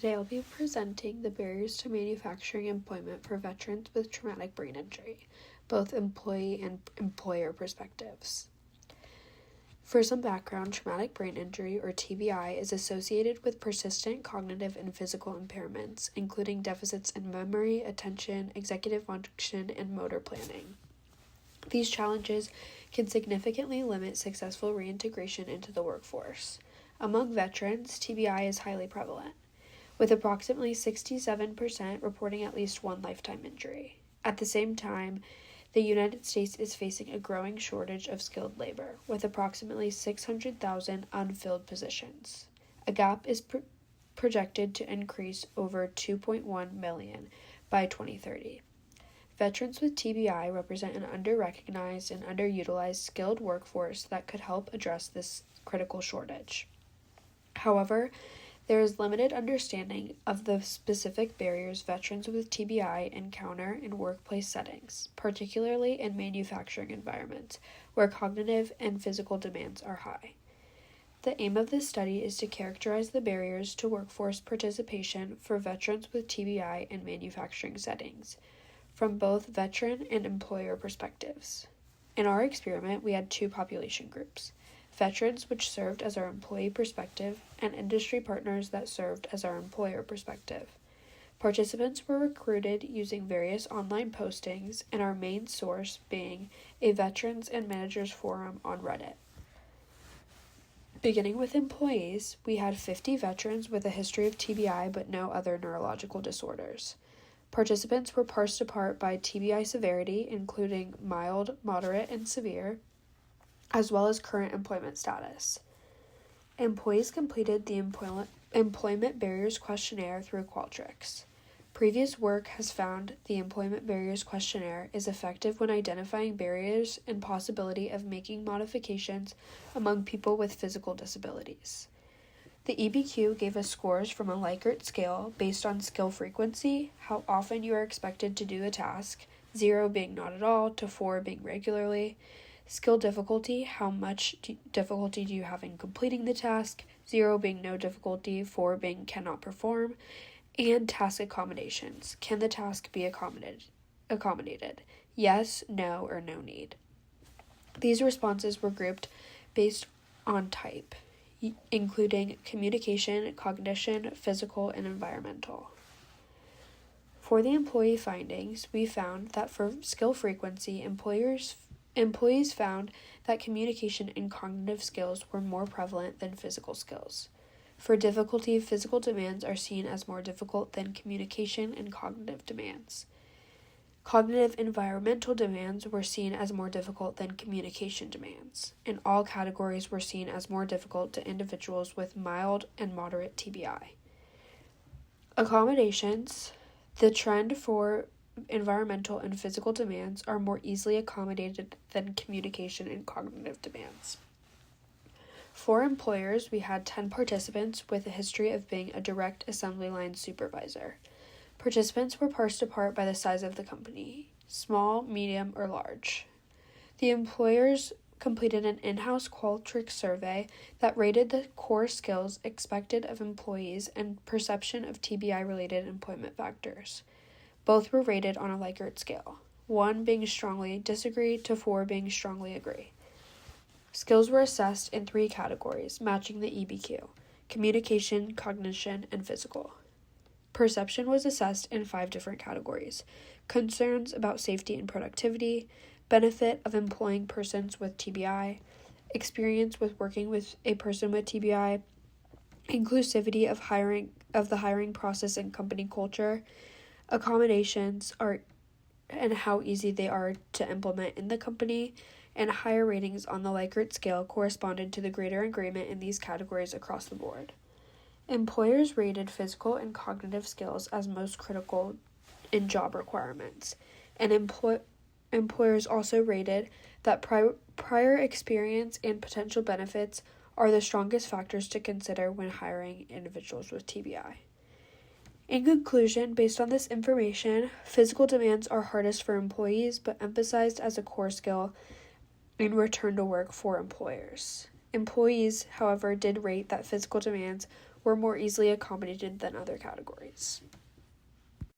Today I'll be presenting the barriers to manufacturing employment for veterans with traumatic brain injury, both employee and employer perspectives. For some background, traumatic brain injury, or TBI, is associated with persistent cognitive and physical impairments, including deficits in memory, attention, executive function, and motor planning. These challenges can significantly limit successful reintegration into the workforce. Among veterans, TBI is highly prevalent, with approximately 67% reporting at least one lifetime injury. At the same time, the United States is facing a growing shortage of skilled labor, with approximately 600,000 unfilled positions. A gap is projected to increase over 2.1 million by 2030. Veterans with TBI represent an under-recognized and underutilized skilled workforce that could help address this critical shortage. However, there is limited understanding of the specific barriers veterans with TBI encounter in workplace settings, particularly in manufacturing environments, where cognitive and physical demands are high. The aim of this study is to characterize the barriers to workforce participation for veterans with TBI in manufacturing settings, from both veteran and employer perspectives. In our experiment, we had two population groups: veterans, which served as our employee perspective, and industry partners that served as our employer perspective. Participants were recruited using various online postings, and our main source being a Veterans and Managers Forum on Reddit. Beginning with employees, we had 50 veterans with a history of TBI but no other neurological disorders. Participants were parsed apart by TBI severity, including mild, moderate, and severe, as well as current employment status. Employees completed the Employment Barriers Questionnaire through Qualtrics. Previous work has found the Employment Barriers Questionnaire is effective when identifying barriers and possibility of making modifications among people with physical disabilities. The EBQ gave us scores from a Likert scale based on skill frequency, how often you are expected to do a task, 0 being not at all to 4 being regularly, skill difficulty, how much difficulty do you have in completing the task, 0 being no difficulty, 4 being cannot perform, and task accommodations. Can the task be accommodated? Yes, no, or no need. These responses were grouped based on type, including communication, cognition, physical, and environmental. For the employee findings, we found that for skill frequency, employees found that communication and cognitive skills were more prevalent than physical skills. For difficulty, physical demands are seen as more difficult than communication and cognitive demands. Cognitive environmental demands were seen as more difficult than communication demands, and all categories were seen as more difficult to individuals with mild and moderate TBI. Accommodations. The trend for environmental and physical demands are more easily accommodated than communication and cognitive demands. For employers, we had 10 participants with a history of being a direct assembly line supervisor. Participants were parsed apart by the size of the company, small, medium, or large. The employers completed an in-house Qualtrics survey that rated the core skills expected of employees and perception of TBI-related employment factors. Both were rated on a Likert scale, 1 being strongly disagree to 4 being strongly agree. Skills were assessed in 3 categories, matching the EBQ: communication, cognition, and physical. Perception was assessed in 5 different categories: concerns about safety and productivity, benefit of employing persons with TBI, experience with working with a person with TBI, inclusivity of the hiring process and company culture, accommodations and how easy they are to implement in the company, and higher ratings on the Likert scale corresponded to the greater agreement in these categories across the board. Employers rated physical and cognitive skills as most critical in job requirements, and employers also rated that prior experience and potential benefits are the strongest factors to consider when hiring individuals with TBI. In conclusion, based on this information, physical demands are hardest for employees but emphasized as a core skill in return to work for employers. Employees, however, did rate that physical demands were more easily accommodated than other categories.